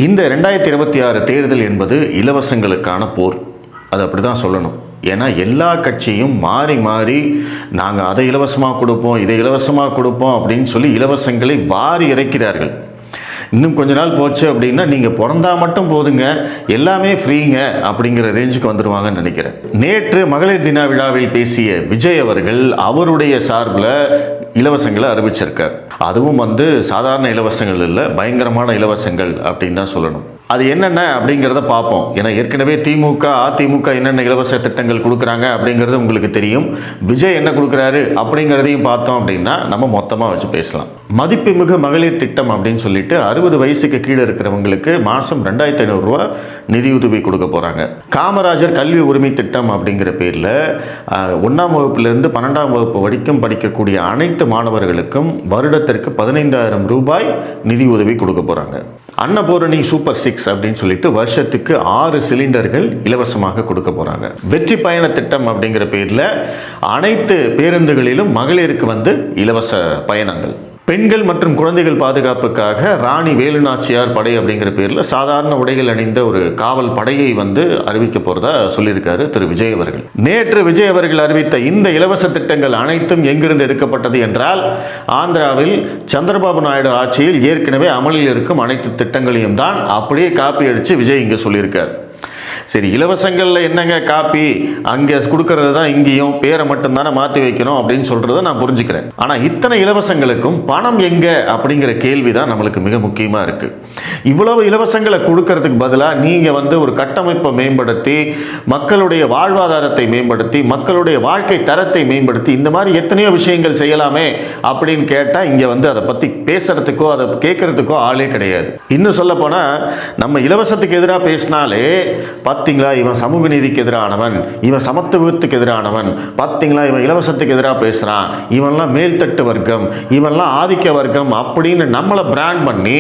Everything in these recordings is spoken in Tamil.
இந்த 2026 தேர்தல் என்பது இலவசங்களுக்கான போர். அது அப்படி தான் சொல்லணும். ஏன்னா எல்லா கட்சியும் மாறி மாறி நாங்கள் அதை இலவசமாக கொடுப்போம், இதை இலவசமாக கொடுப்போம் அப்படின்னு சொல்லி இலவசங்களை வாரி இறைக்கிறார்கள். இன்னும் கொஞ்ச நாள் போச்சு அப்படின்னா நீங்கள் பிறந்தா மட்டும் போதுங்க, எல்லாமே ஃப்ரீங்க அப்படிங்கிற ரேஞ்சுக்கு வந்துடுவாங்கன்னு நினைக்கிறேன். நேற்று மகளிர் தின விழாவில் பேசிய விஜய் அவர்கள் அவருடைய சார்பில் இலவசங்களை அறிவிச்சிருக்கார். அதுவும் சாதாரண இலவசங்கள் இல்லை, பயங்கரமான இலவசங்கள் அப்படின்னு தான் சொல்லணும். அது என்னென்ன அப்படிங்கிறத பார்ப்போம். ஏன்னா ஏற்கனவே திமுக அதிமுக என்னென்ன இலவச திட்டங்கள் கொடுக்குறாங்க அப்படிங்கிறது உங்களுக்கு தெரியும். விஜய் என்ன கொடுக்குறாரு அப்படிங்கிறதையும் பார்த்தோம் அப்படின்னா நம்ம மொத்தமாக வச்சு பேசலாம். மதிப்புமிகு மகளிர் திட்டம் அப்படின்னு சொல்லிட்டு 60 வயசுக்கு கீழே இருக்கிறவங்களுக்கு மாதம் 2500 ரூபா நிதியுதவி கொடுக்க போகிறாங்க. காமராஜர் கல்வி உரிமை திட்டம் அப்படிங்கிற பேரில் 1ஆம் வகுப்புலேருந்து 12ஆம் வகுப்பு வரைக்கும் படிக்கக்கூடிய அனைத்து மாணவர்களுக்கும் வருடத்திற்கு 15,000 ரூபாய் நிதியுதவி கொடுக்க போகிறாங்க. அன்னபூரணி சூப்பர் 6 அப்படின்னு சொல்லிட்டு வருஷத்துக்கு 6 சிலிண்டர்கள் இலவசமாக கொடுக்க போறாங்க. வெற்றி பயண திட்டம் அப்படிங்கிற பேரில் அனைத்து பேருந்துகளிலும் மகளிருக்கு இலவச பயணங்கள். பெண்கள் மற்றும் குழந்தைகள் பாதுகாப்புக்காக ராணி வேலுநாச்சியார் படை அப்படிங்கிற பேரில் சாதாரண உடைகள் அணிந்த ஒரு காவல் படையை அறிவிக்க போறதா சொல்லியிருக்காரு திரு விஜய் அவர்கள். நேற்று விஜய் அவர்கள் அறிவித்த இந்த இலவச திட்டங்கள் அனைத்தும் எங்கிருந்து எடுக்கப்பட்டது என்றால், ஆந்திராவில் சந்திரபாபு நாயுடு ஆட்சியில் ஏற்கனவே அமலில் இருக்கும் அனைத்து திட்டங்களையும் தான் அப்படியே காப்பி அடித்து விஜய் இங்கே சொல்லியிருக்கார். சரி, இலவசங்களில் என்னங்க காப்பி, அங்கே கொடுக்கறது தான் இங்கேயும் பேரை மட்டும்தானே மாற்றி வைக்கணும் அப்படின்னு சொல்கிறத நான் புரிஞ்சுக்கிறேன். ஆனால் இத்தனை இலவசங்களுக்கும் பணம் எங்கே அப்படிங்கிற கேள்வி தான் நம்மளுக்கு மிக முக்கியமாக இருக்குது. இவ்வளவு இலவசங்களை கொடுக்கறதுக்கு பதிலாக நீங்கள் ஒரு கட்டமைப்பை மேம்படுத்தி, மக்களுடைய வாழ்வாதாரத்தை மேம்படுத்தி, மக்களுடைய வாழ்க்கை தரத்தை மேம்படுத்தி, இந்த மாதிரி எத்தனையோ விஷயங்கள் செய்யலாமே அப்படின்னு கேட்டால் இங்கே அதை பற்றி பேசுறதுக்கோ அதை கேட்கறதுக்கோ ஆளே கிடையாது. இன்னும் சொல்ல போனால் நம்ம இலவசத்துக்கு எதிராக பேசினாலே, பார்த்தீங்களா இவன் சமூக நீதிக்கு எதிரானவன், இவன் சமத்துவத்துக்கு எதிரானவன், பார்த்தீங்களா இவன் இலவசத்துக்கு எதிராக பேசுகிறான், இவன்லாம் மேல்தட்டு வர்க்கம், இவன்லாம் ஆதிக்க வர்க்கம் அப்படின்னு நம்மளை பிராண்ட் பண்ணி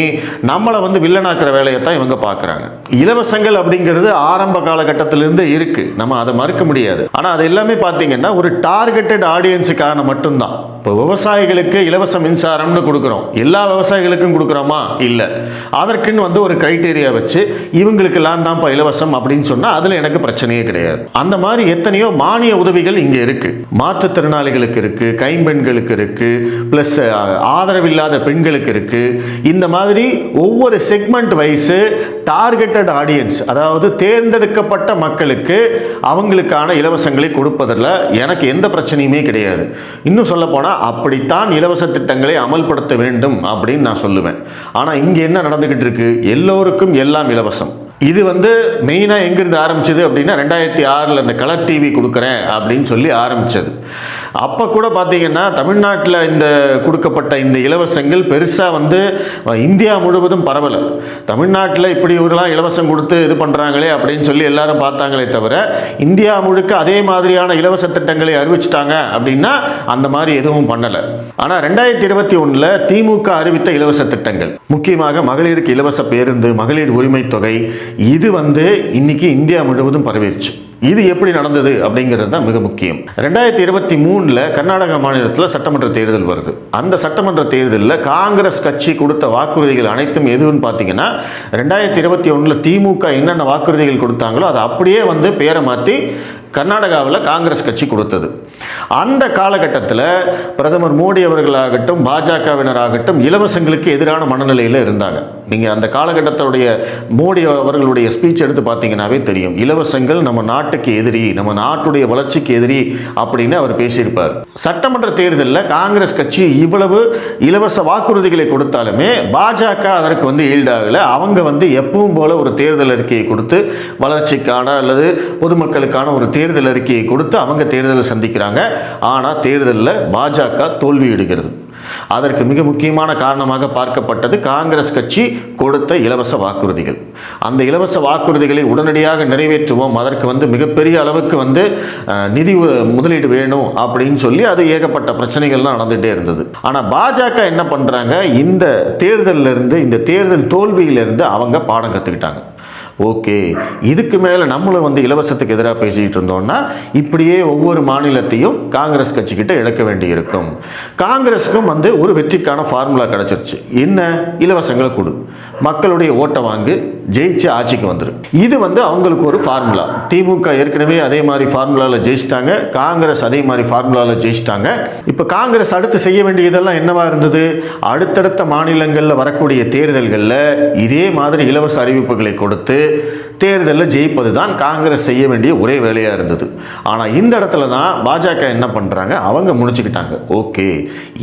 நம்மளை வில்லனாக்குற வேலையை தான் இவங்க பார்க்குறாங்க. இலவசங்கள் அப்படிங்கிறது ஆரம்ப காலகட்டத்திலிருந்து இருக்குது, நம்ம அதை மறுக்க முடியாது. ஆனால் அது எல்லாமே பார்த்தீங்கன்னா ஒரு டார்கெட்டட் ஆடியன்ஸுக்கான மட்டும்தான். இப்போ விவசாயிகளுக்கு இலவச மின்சாரம்னு கொடுக்குறோம், எல்லா விவசாயிகளுக்கும் கொடுக்குறோமா? இல்லை. அதற்குன்னு ஒரு கிரைட்டீரியா வச்சு இவங்களுக்கெல்லாம் தான்ப்பா இலவசம் அப்படின்னு சொன்னால் அதில் எனக்கு பிரச்சனையே கிடையாது. அந்த மாதிரி எத்தனையோ மானிய உதவிகள் இங்கே இருக்கு. மாற்றுத்திறனாளிகளுக்கு இருக்கு, கைம்பெண்களுக்கு இருக்கு, பிளஸ் ஆதரவில்லாத பெண்களுக்கு இருக்கு. இந்த மாதிரி ஒவ்வொரு செக்மெண்ட் வைஸ் டார்கெட்டட் ஆடியன்ஸ், அதாவது தேர்ந்தெடுக்கப்பட்ட மக்களுக்கு அவங்களுக்கான இலவசங்களை கொடுப்பதில் எனக்கு எந்த பிரச்சனையுமே கிடையாது. இன்னும் சொல்ல போனால் அப்படித்தான் இலவச திட்டங்களை அமல்படுத்த வேண்டும் அப்படின்னு நான் சொல்லுவேன். ஆனால் இங்கே என்ன நடந்துகிட்டு இருக்கு, எல்லோருக்கும் எல்லாம் இலவசம். இது மெயினாக எங்கிருந்து ஆரம்பிச்சது அப்படின்னா 2006 இந்த கலர் டிவி கொடுக்குறேன் அப்படின்னு சொல்லி ஆரம்பித்தது. அப்போ கூட பார்த்தீங்கன்னா தமிழ்நாட்டில் இந்த கொடுக்கப்பட்ட இந்த இலவசங்கள் பெருசாக இந்தியா முழுவதும் பரவலை. தமிழ்நாட்டில் இப்படி இவர்களாம் இலவசம் கொடுத்து இது பண்ணுறாங்களே அப்படின்னு சொல்லி எல்லாரும் பார்த்தாங்களே தவிர, இந்தியா முழுக்க அதே மாதிரியான இலவச திட்டங்களை அறிவிச்சிட்டாங்க அப்படின்னா அந்த மாதிரி எதுவும் பண்ணலை. ஆனால் 2021 திமுக அறிவித்த இலவச திட்டங்கள், முக்கியமாக மகளிருக்கு இலவச பேருந்து, மகளிர் உரிமை தொகை, இது இன்னைக்கு இந்தியா முழுவதும் பரவிடுச்சு. இது எப்படி நடந்தது அப்படிங்கிறது தான் மிக முக்கியம். 2023 கர்நாடகா மாநிலத்தில் சட்டமன்ற தேர்தல் வருது. அந்த சட்டமன்ற தேர்தலில் காங்கிரஸ் கட்சி கொடுத்த வாக்குறுதிகள் அனைத்தும் எதுன்னு பார்த்தீங்கன்னா, 2021 திமுக என்னென்ன வாக்குறுதிகள் கொடுத்தாங்களோ அதை அப்படியே பேரை மாற்றி கர்நாடகாவில் காங்கிரஸ் கட்சி கொடுத்தது. அந்த காலகட்டத்தில் பிரதமர் மோடி அவர்களாகட்டும், பாஜகவினராகட்டும் இலவசங்களுக்கு எதிரான மனநிலையில் இருந்தாங்க. நீங்கள் அந்த காலகட்டத்துடைய மோடி அவர்களுடைய ஸ்பீச் எடுத்து பார்த்தீங்கன்னாவே தெரியும், இலவசங்கள் நம்ம நாட்டுக்கு எதிரி, நம்ம நாட்டுடைய வளர்ச்சிக்கு எதிரி அப்படின்னு அவர் பேசியிருப்பார். சட்டமன்ற தேர்தலில் காங்கிரஸ் கட்சி இவ்வளவு இலவச வாக்குறுதிகளை கொடுத்தாலுமே பாஜக அதற்கு ஈல்டாகலை. அவங்க எப்பவும் போல ஒரு தேர்தல் அறிக்கையை கொடுத்து வளர்ச்சிக்கான அல்லது பொதுமக்களுக்கான ஒரு தேர்தல் அறிக்கையை கொடுத்து அவங்க தேர்தலை சந்திக்கிறாங்க. ஆனால் தேர்தலில் பாஜக தோல்வியிடுகிறது. அதற்கு மிக முக்கியமான காரணமாக பார்க்கப்பட்டது காங்கிரஸ் கட்சி கொடுத்த இலவச வாக்குறுதிகள். அந்த இலவச வாக்குறுதிகளை உடனடியாக நிறைவேற்றுவோம், அதற்கு மிகப்பெரிய அளவுக்கு நிதி முதலீடு வேணும் அப்படின்னு சொல்லி அது ஏகப்பட்ட பிரச்சனைகள்லாம் நடந்துகிட்டே இருந்தது. ஆனால் பாஜக என்ன பண்ணுறாங்க, இந்த தேர்தலிருந்து, இந்த தேர்தல் தோல்வியிலிருந்து அவங்க பாடம் கற்றுக்கிட்டாங்க. ஓகே, இதுக்கு மேலே நம்மளும் வந்து இலவசத்துக்கு எதிராக பேசிக்கிட்டு இருந்தோம்னா இப்படியே ஒவ்வொரு மாநிலத்தையும் காங்கிரஸ் கட்சிக்கிட்ட இழக்க வேண்டி இருக்கும். காங்கிரஸுக்கும் வந்து ஒரு வெற்றிக்கான ஃபார்முலா கிடச்சிருச்சு. என்ன? இலவசங்களை கொடு, மக்களுடைய ஓட்டை வாங்கு, ஜெயிச்சு ஆட்சிக்கு வந்துரு. இது வந்து அவங்களுக்கு ஒரு ஃபார்முலா. திமுக ஏற்கனவே அதே மாதிரி ஃபார்முலாவில் ஜெயிச்சிட்டாங்க, காங்கிரஸ் அதே மாதிரி ஃபார்முலாவில் ஜெயிச்சிட்டாங்க. இப்போ காங்கிரஸ் அடுத்து செய்ய வேண்டியதெல்லாம் என்னவா இருந்தது? அடுத்தடுத்த மாநிலங்களில் வரக்கூடிய தேர்தல்களில் இதே மாதிரி இலவச அறிவிப்புகளை கொடுத்து தேர்தலில் ஜெயிப்பது தான் காங்கிரஸ் செய்ய வேண்டிய ஒரே வேலையாக இருந்தது. ஆனால் இந்த இடத்துல தான் பாஜக என்ன பண்ணுறாங்க, அவங்க முடிச்சுக்கிட்டாங்க. ஓகே,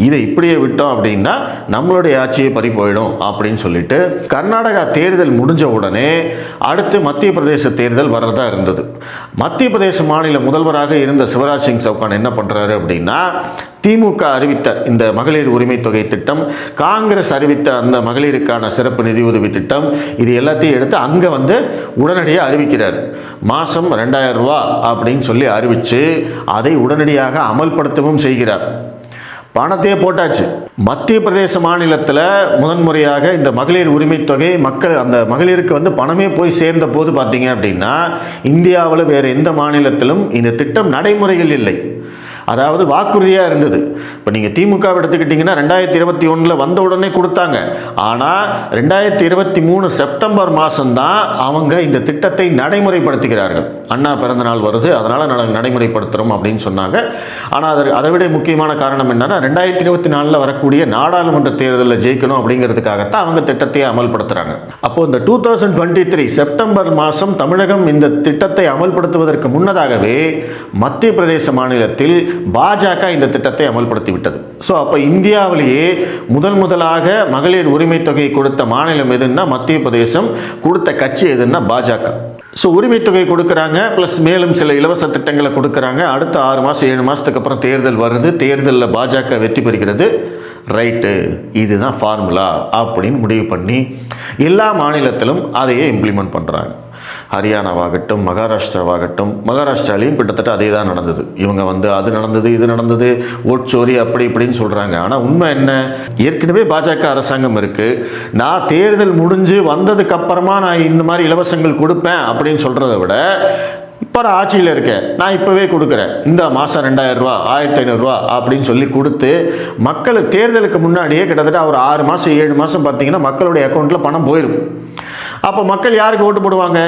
இதை இப்படியே விட்டோம் அப்படின்னா நம்மளுடைய ஆட்சியை பறி போயிடும் அப்படின்னு சொல்லிட்டு கர்நாடகா தேர்தல் முடிஞ்ச உடனே அடுத்து மத்திய பிரதேச தேர்தல் வர்றதா இருந்தது. மத்திய பிரதேச மாநில முதல்வராக இருந்த சிவராஜ் சிங் சௌகான் என்ன பண்ணுறாரு அப்படின்னா, திமுக அறிவித்த இந்த மகளிர் உரிமை தொகை திட்டம், காங்கிரஸ் அறிவித்த அந்த மகளிருக்கான சிறப்பு நிதி உதவி திட்டம், இது எல்லாத்தையும் எடுத்து அங்கே வந்து உடனடியாக அறிவிக்கிறார். மாதம் 2000 ரூபா அப்படின்னு சொல்லி அறிவித்து அதை உடனடியாக அமல்படுத்தவும் செய்கிறார். பணத்தையே போட்டாச்சு. மத்திய பிரதேச மாநிலத்தில் முதன்முறையாக இந்த மகளிர் உரிமை தொகை அந்த மகளிருக்கு வந்து பணமே போய் சேர்ந்த போது பார்த்தீங்க அப்படின்னா இந்தியாவில் வேறு எந்த மாநிலத்திலும் இந்த திட்டம் நடைமுறையில் இல்லை. அதாவது வாக்குறுதியாக இருந்தது. இப்போ நீங்கள் திமுக எடுத்துக்கிட்டிங்கன்னா 2021 வந்த உடனே கொடுத்தாங்க. ஆனால் 2023 செப்டம்பர் மாதம்தான் அவங்க இந்த திட்டத்தை நடைமுறைப்படுத்துகிறார்கள். அண்ணா பிறந்த நாள் வருது, அதனால் நடைமுறைப்படுத்துகிறோம் அப்படின்னு சொன்னாங்க. ஆனால் அதை விட முக்கியமான காரணம் என்னன்னா 2024 வரக்கூடிய நாடாளுமன்ற தேர்தலில் ஜெயிக்கணும் அப்படிங்கிறதுக்காகத்தான் அவங்க திட்டத்தை அமல்படுத்துகிறாங்க. அப்போது இந்த 2023 செப்டம்பர் மாதம் தமிழகம் இந்த திட்டத்தை அமல்படுத்துவதற்கு முன்னதாகவே மத்திய பிரதேச மாநிலத்தில் பாஜக இந்த திட்டத்தை அமல்படுத்தி விட்டது. ஸோ அப்போ இந்தியாவிலேயே முதலாக மகளிர் உரிமை தொகை கொடுத்த மாநிலம் எதுன்னா மத்திய பிரதேசம், கொடுத்த கட்சி எதுன்னா பாஜக. ஸோ உரிமை தொகை கொடுக்குறாங்க, ப்ளஸ் மேலும் சில இலவச திட்டங்களை கொடுக்குறாங்க. அடுத்த 6 மாதம் 7 மாதத்துக்கு அப்புறம் தேர்தல் வருது, தேர்தலில் பாஜக வெற்றி பெறுகிறது. ரைட்டு, இதுதான் ஃபார்முலா அப்படின்னு முடிவு பண்ணி எல்லா மாநிலத்திலும் அதையே இம்ப்ளிமெண்ட் பண்ணுறாங்க. ஹரியானாவாகட்டும், மகாராஷ்டிராலையும் கிட்டத்தட்ட அதே தான் நடந்தது. இவங்க வந்து அது நடந்தது, இது நடந்தது, ஓட்சோரி அப்படி இப்படின்னு சொல்கிறாங்க. ஆனால் உண்மை என்ன? ஏற்கனவே பாஜக அரசாங்கம் இருக்குது. நான் தேர்தல் முடிஞ்சு வந்ததுக்கு அப்புறமா நான் இந்த மாதிரி இலவசங்கள் கொடுப்பேன் அப்படின்னு சொல்கிறத விட, இப்போ ஆட்சியில் இருக்கேன், நான் இப்போவே கொடுக்குறேன், இந்த மாதம் 2000 ரூபா 1500 ரூபா அப்படின்னு சொல்லி கொடுத்து மக்கள் தேர்தலுக்கு முன்னாடியே கிட்டத்தட்ட ஒரு 6 மாதம் 7 மாதம் பார்த்தீங்கன்னா மக்களுடைய அக்கௌண்ட்டில் பணம் போயிடும். அப்போ மக்கள் யாருக்கு ஓட்டு போடுவாங்க?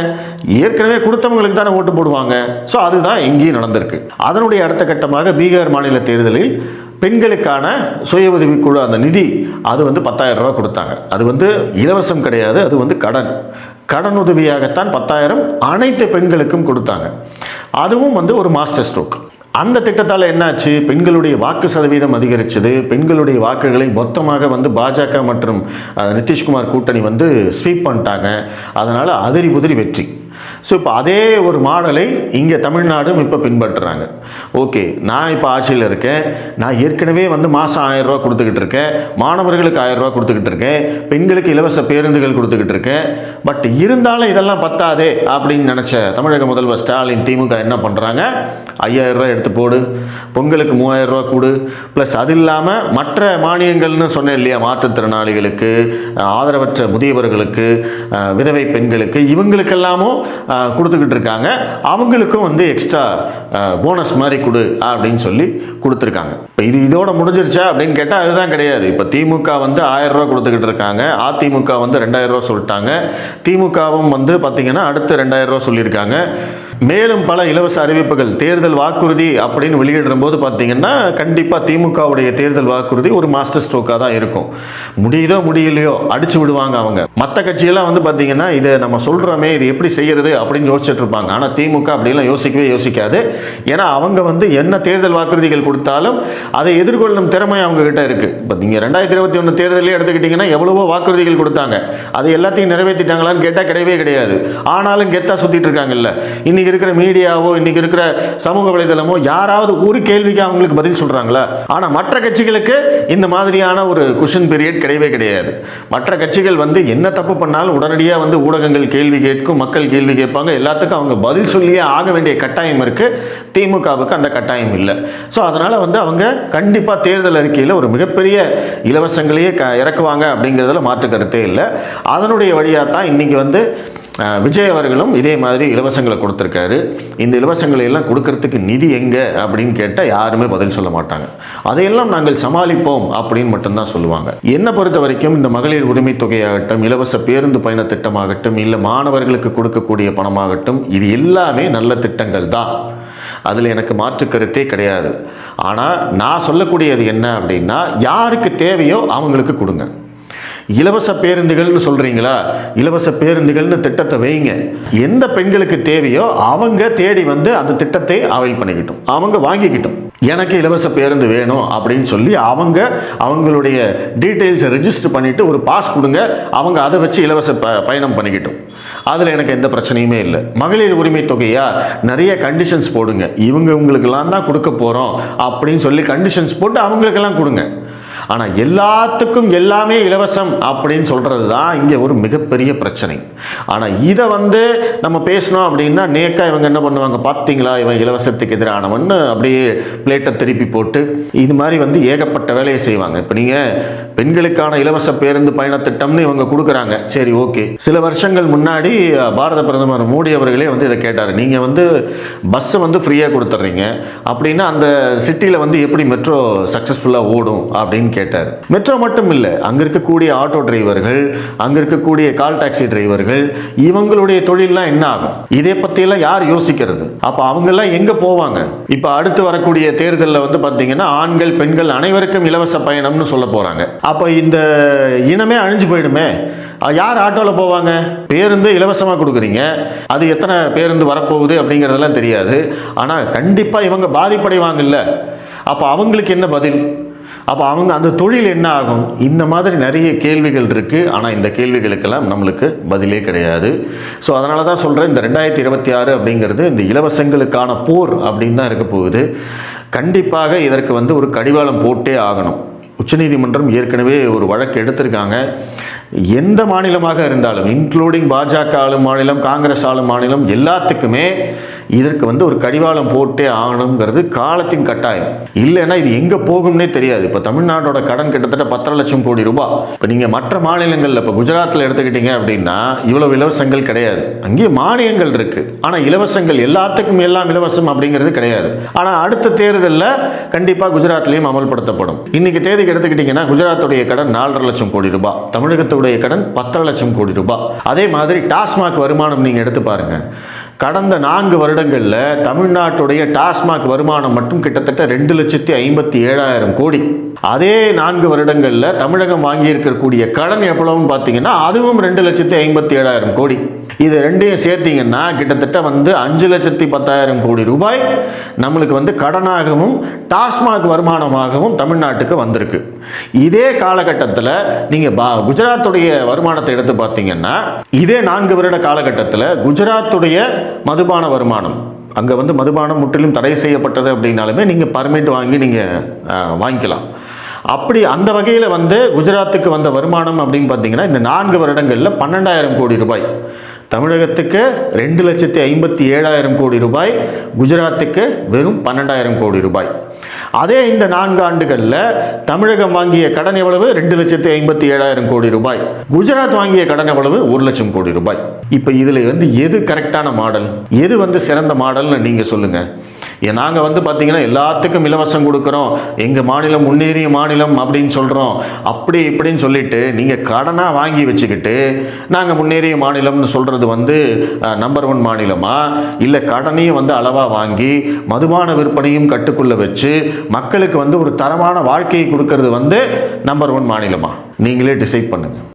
ஏற்கனவே கொடுத்தவங்களுக்கு தானே ஓட்டு போடுவாங்க. ஸோ அதுதான் இங்கேயும் நடந்திருக்கு. அதனுடைய அடுத்த கட்டமாக பீகார் மாநில தேர்தலில் பெண்களுக்கான சுய உதவிக்குழு அந்த நிதி அது வந்து 10,000 ரூபா கொடுத்தாங்க. அது வந்து இலவசம் கிடையாது, அது வந்து கடன் உதவியாகத்தான் 10,000 அனைத்து பெண்களுக்கும் கொடுத்தாங்க. அதுவும் வந்து ஒரு மாஸ்டர் ஸ்ட்ரோக். அந்த திட்டத்தால் என்னாச்சு? பெண்களுடைய வாக்கு சதவீதம் அதிகரிச்சது. பெண்களுடைய வாக்குகளை மொத்தமாக வந்து பாஜக மற்றும் நிதிஷ்குமார் கூட்டணி வந்து ஸ்வீப் பண்ணிட்டாங்க. அதனால் அதிரி புதிரி வெற்றி. ஸோ இப்போ அதே ஒரு மாடலை இங்கே தமிழ்நாடும் இப்போ பின்பற்றுறாங்க. ஓகே, நான் இப்போ ஆட்சியில் இருக்கேன், நான் ஏற்கனவே வந்து மாதம் 1000 ரூபா கொடுத்துக்கிட்டு இருக்கேன், மாணவர்களுக்கு 1000 ரூபா கொடுத்துக்கிட்டு இருக்கேன், பெண்களுக்கு இலவச பேருந்துகள் கொடுத்துக்கிட்டு இருக்கேன். பட் இருந்தாலும் இதெல்லாம் பத்தாதே அப்படின்னு நினச்ச தமிழக முதல்வர் ஸ்டாலின் திமுக என்ன பண்ணுறாங்க? 5000 ரூபா எடுத்து போடு, பொங்கலுக்கு 3000 ரூபா கொடு, ப்ளஸ் அது இல்லாமல் மற்ற மானியங்கள்னு சொன்னேன் இல்லையா, மாற்றுத்திறனாளிகளுக்கு, ஆதரவற்ற முதியவர்களுக்கு, விதவை பெண்களுக்கு, இவங்களுக்கெல்லாமும் கொடுத்துக்கிட்டு இருக்காங்க. அவங்களுக்கும் வந்து எக்ஸ்ட்ரா போனஸ் மாதிரி கொடு அப்படின்னு சொல்லி கொடுத்துருக்காங்க. இப்போ இதோட முடிஞ்சிருச்சா அப்படின்னு கேட்டால் அதுதான் கிடையாது. இப்போ திமுக வந்து 1000 ரூபா கொடுத்துக்கிட்டு இருக்காங்க, அதிமுக வந்து 2000 ரூபா சொல்லிட்டாங்க, திமுகவும் வந்து பார்த்தீங்கன்னா அடுத்து 2000 ரூபா சொல்லியிருக்காங்க. மேலும் பல இலவச அறிவிப்புகள், தேர்தல் வாக்குறுதி அப்படின்னு வெளியிடும் போது பார்த்தீங்கன்னா கண்டிப்பாக திமுகவுடைய தேர்தல் வாக்குறுதி ஒரு மாஸ்டர் ஸ்ட்ரோக்காக தான் இருக்கும். முடியுதோ முடியலையோ அடிச்சு விடுவாங்க அவங்க. மற்ற கட்சியெல்லாம் வந்து பார்த்தீங்கன்னா இதை நம்ம சொல்கிறோமே, இது எப்படி செய்கிறது அப்படின்னு யோசிச்சுட்டு இருப்பாங்க. ஆனால் திமுக அப்படிலாம் யோசிக்காது. ஏன்னா அவங்க வந்து என்ன தேர்தல் வாக்குறுதிகள் கொடுத்தாலும் அதை எதிர்கொள்ளும் திறமை அவங்க கிட்ட இருக்கு. இப்போ நீங்கள் 2021 தேர்தலே எடுத்துக்கிட்டிங்கன்னா எவ்வளவோ வாக்குறுதிகள் கொடுத்தாங்க, அது எல்லாத்தையும் நிறைவேற்றிட்டாங்களான்னு கேட்டால் கிடையவே கிடையாது. ஆனாலும் கெத்தா சுற்றிட்டு இருக்காங்கல்ல. இன்னைக்கு இருக்கிற மீடியாவோ, இன்னைக்கு இருக்கிற சமூக வலைதளமோ யாராவது ஒரு கேள்விக்கு அவங்களுக்கு பதில் சொல்றாங்களா? ஆனா மற்ற கட்சிகளுக்கு இந்த மாதிரியான ஒரு குஷன் பீரியட் கிடையவே கிடையாது. மற்ற கட்சிகள் வந்து என்ன தப்பு பண்ணாலும் உடனடியாக வந்து ஊடகங்கள் கேள்வி கேட்கும், மக்கள் கேள்வி கேட்பாங்க, எல்லாத்துக்கும் அவங்க பதில் சொல்லியே ஆக வேண்டிய கட்டாயம் இருக்கு. திமுகவுக்கு அந்த கட்டாயம் இல்லை. ஸோ அதனால வந்து அவங்க கண்டிப்பாக தேர்தல் அறிக்கையில் ஒரு மிகப்பெரிய இலவசங்களையே இறக்குவாங்க அப்படிங்கிறதுல மாற்று கருத்தே இல்லை. அதனுடைய வழியாக தான் இன்னைக்கு வந்து விஜய் அவர்களும் இதே மாதிரி இலவசங்களை கொடுத்துருக்காரு. இந்த இலவசங்களை எல்லாம் கொடுக்கறதுக்கு நிதி எங்கே அப்படின்னு கேட்டால் யாருமே பதில் சொல்ல மாட்டாங்க. அதையெல்லாம் நாங்கள் சமாளிப்போம் அப்படின்னு மட்டும்தான் சொல்லுவாங்க. என்னை பொறுத்த வரைக்கும் இந்த மகளிர் உரிமை தொகையாகட்டும், இலவச பேருந்து பயண திட்டமாகட்டும், இல்லை மாணவர்களுக்கு கொடுக்கக்கூடிய பணமாகட்டும், இது எல்லாமே நல்ல திட்டங்கள் தான். அதில் எனக்கு மாற்று கருத்தே கிடையாது. ஆனால் நான் சொல்லக்கூடியது என்ன அப்படின்னா, யாருக்கு தேவையோ அவங்களுக்கு கொடுங்க. இலவச பேருந்துகள்னு சொல்கிறீங்களா, இலவச பேருந்துகள்னு திட்டத்தை வைங்க. எந்த பெண்களுக்கு தேவையோ அவங்க தேடி வந்து அந்த திட்டத்தை அவைல் பண்ணிக்கிட்டோம், அவங்க வாங்கிக்கிட்டோம். எனக்கு இலவச பேருந்து வேணும் அப்படின்னு சொல்லி அவங்களுடைய டீட்டெயில்ஸை ரெஜிஸ்டர் பண்ணிவிட்டு ஒரு பாஸ் கொடுங்க, அவங்க அதை வச்சு இலவச பயணம் பண்ணிக்கிட்டோம். அதில் எனக்கு எந்த பிரச்சனையுமே இல்லை. மகளிர் உரிமை தொகையா நிறைய கண்டிஷன்ஸ் போடுங்க. இவங்களுக்கெல்லாம் தான் கொடுக்க போகிறோம் அப்படின்னு சொல்லி கண்டிஷன்ஸ் போட்டு அவங்களுக்கெல்லாம் கொடுங்க. ஆனால் எல்லாத்துக்கும் எல்லாமே இலவசம் அப்படின்னு சொல்கிறது தான் இங்கே ஒரு மிகப்பெரிய பிரச்சனை. ஆனால் இதை வந்து நம்ம பேசணும் அப்படின்னா நேக்கா இவங்க என்ன பண்ணுவாங்க, பார்த்தீங்களா இவன் இலவசத்துக்கு எதிரானவன்னு அப்படியே பிளேட்டை திருப்பி போட்டு இது மாதிரி வந்து ஏகப்பட்ட வேலையை செய்வாங்க. இப்போ நீங்கள் பெண்களுக்கான இலவச பேருந்து பயண திட்டம்னு இவங்க கொடுக்குறாங்க, சரி ஓகே. சில வருஷங்கள் முன்னாடி பாரத பிரதமர் மோடி அவர்களே வந்து இதை கேட்டார், நீங்கள் வந்து பஸ்ஸை வந்து ஃப்ரீயாக கொடுத்துட்றீங்க அப்படின்னா அந்த சிட்டியில் வந்து எப்படி மெட்ரோ சக்ஸஸ்ஃபுல்லாக ஓடும் அப்படின்னு கேட்டார். மெட்ரோ மட்டும் இல்லை, அங்கே இருக்கக்கூடிய ஆட்டோ டிரைவர்கள், அங்கே இருக்கக்கூடிய கால் டாக்ஸி டிரைவர்கள், இவங்களுடைய தொழிலெலாம் என்ன ஆகும்? இதை பற்றியெல்லாம் யார் யோசிக்கிறது? அப்போ அவங்கெல்லாம் எங்கே போவாங்க? இப்போ அடுத்து வரக்கூடிய தேர்தலில் வந்து பார்த்தீங்கன்னா ஆண்கள் பெண்கள் அனைவருக்கும் இலவச பயணம்னு சொல்ல போகிறாங்க. அப்போ இந்த இனமே அழிஞ்சு போயிடுமே. யார் ஆட்டோவில் போவாங்க? பேருந்து இலவசமாக கொடுக்குறீங்க, அது எத்தனை பேருந்து வரப்போகுது அப்படிங்கிறதெல்லாம் தெரியாது. ஆனால் கண்டிப்பாக இவங்க பாதிப்படைவாங்கல்ல. அப்போ அவங்களுக்கு என்ன பதில்? அப்போ அவங்க அந்த தொழில் என்ன ஆகும்? இந்த மாதிரி நிறைய கேள்விகள் இருக்குது. ஆனால் இந்த கேள்விகளுக்கெல்லாம் நம்மளுக்கு பதிலே கிடையாது. ஸோ அதனால தான் சொல்கிறேன், இந்த 2026 அப்படிங்கிறது இந்த இலவசங்களுக்கான போர் அப்படின்னு தான் இருக்க போகுது. கண்டிப்பாக இதற்கு வந்து ஒரு கடிவாளம் போட்டே ஆகணும். உச்சநீதிமன்றம் ஏற்கனவே ஒரு வழக்கு எடுத்திருக்காங்க. எந்த மாநிலமாக இருந்தாலும், இன்க்ளூடிங் பாஜக ஆளும் மாநிலம், காங்கிரஸ் ஆளும் மாநிலம், எல்லாத்துக்குமே இதற்கு வந்து ஒரு கடிவாளம் போட்டே ஆகணுங்கிறது காலத்தின் கட்டாயம். இல்லைன்னா இது எங்கே போகும்னே தெரியாது. இப்போ தமிழ்நாட்டோட கடன் கிட்டத்தட்ட 10 லட்சம் கோடி ரூபாய். இப்போ நீங்கள் மற்ற மாநிலங்களில், இப்போ குஜராத்தில் எடுத்துக்கிட்டீங்க அப்படின்னா இவ்வளவு இலவசங்கள் கிடையாது. அங்கேயே மானியங்கள் இருக்குது, ஆனால் இலவசங்கள் எல்லாத்துக்கும் எல்லாம் இலவசம் அப்படிங்கிறது கிடையாது. ஆனால் அடுத்த தேர்தலில் கண்டிப்பாக குஜராத்லேயும் அமல்படுத்தப்படும். இன்னைக்கு தேதிக்கு எடுத்துக்கிட்டிங்கன்னா குஜராத்துடைய கடன் 4.5 லட்சம் கோடி ரூபாய், தமிழகத்துடைய கடன் 10 லட்சம் கோடி ரூபாய். அதே மாதிரி டாஸ்மாக் வருமானம் நீங்கள் எடுத்து பாருங்க. கடந்த 4 வருடங்களில் தமிழ்நாட்டுடைய டாஸ்மாக் வருமானம் மட்டும் கிட்டத்தட்ட 2,57,000 கோடி. அதே 4 வருடங்களில் தமிழகம் வாங்கியிருக்கக்கூடிய கடன் எவ்வளவுன்னு பார்த்தீங்கன்னா அதுவும் 2,57,000 கோடி. இது ரெண்டையும் சேர்த்தீங்கன்னா கிட்டத்தட்ட வந்து 5,10,000 கோடி ரூபாய் நம்மளுக்கு வந்து கடனாகவும் டாஸ்மாக் வருமானமாகவும் தமிழ்நாட்டுக்கு வந்திருக்கு. இதே காலகட்டத்தில் நீங்கள் குஜராத்துடைய வருமானத்தை எடுத்து பார்த்தீங்கன்னா இதே 4 வருட காலகட்டத்தில் குஜராத்துடைய மதுபான வருமானம், அங்கே வந்து மதுபானம் முற்றிலும் தடை செய்யப்பட்டது அப்படின்னாலுமே நீங்கள் பர்மிட் வாங்கி நீங்கள் வாங்கிக்கலாம். அப்படி அந்த வகையில் வந்து குஜராத்துக்கு வந்த வருமானம் அப்படின்னு பார்த்தீங்கன்னா இந்த 4 வருடங்களில் 12,000 கோடி ரூபாய். தமிழகத்துக்கு 2,57,000 கோடி ரூபாய், குஜராத்துக்கு வெறும் 12,000 கோடி ரூபாய். அதே இந்த 4 ஆண்டுகளில் தமிழகம் வாங்கிய கடன் எவ்வளவு? 2,57,000 கோடி ரூபாய். குஜராத் வாங்கிய கடன் எவ்வளவு? 1 லட்சம் கோடி ரூபாய். இப்போ இதில் வந்து எது கரெக்டான மாடல், எது வந்து சிறந்த மாடல்னு நீங்கள் சொல்லுங்கள். நாங்கள் வந்து பார்த்தீங்கன்னா எல்லாத்துக்கும் இலவசம் கொடுக்குறோம், எங்கள் மாநிலம் முன்னேறிய மாநிலம் அப்படின்னு சொல்கிறோம், அப்படி இப்படின்னு சொல்லிட்டு நீங்கள் கடனாக வாங்கி வச்சுக்கிட்டு நாங்கள் முன்னேறிய மாநிலம்னு சொல்கிறது வந்து நம்பர் 1 மாநிலமா? இல்லை கடனையும் வந்து அளவாக வாங்கி மதுபான விற்பனையும் கட்டுக்குள்ளே வச்சு மக்களுக்கு வந்து ஒரு தரமான வாழ்க்கையை கொடுக்கறது வந்து நம்பர் 1 மாநிலமா? நீங்களே டிசைட் பண்ணுங்கள்.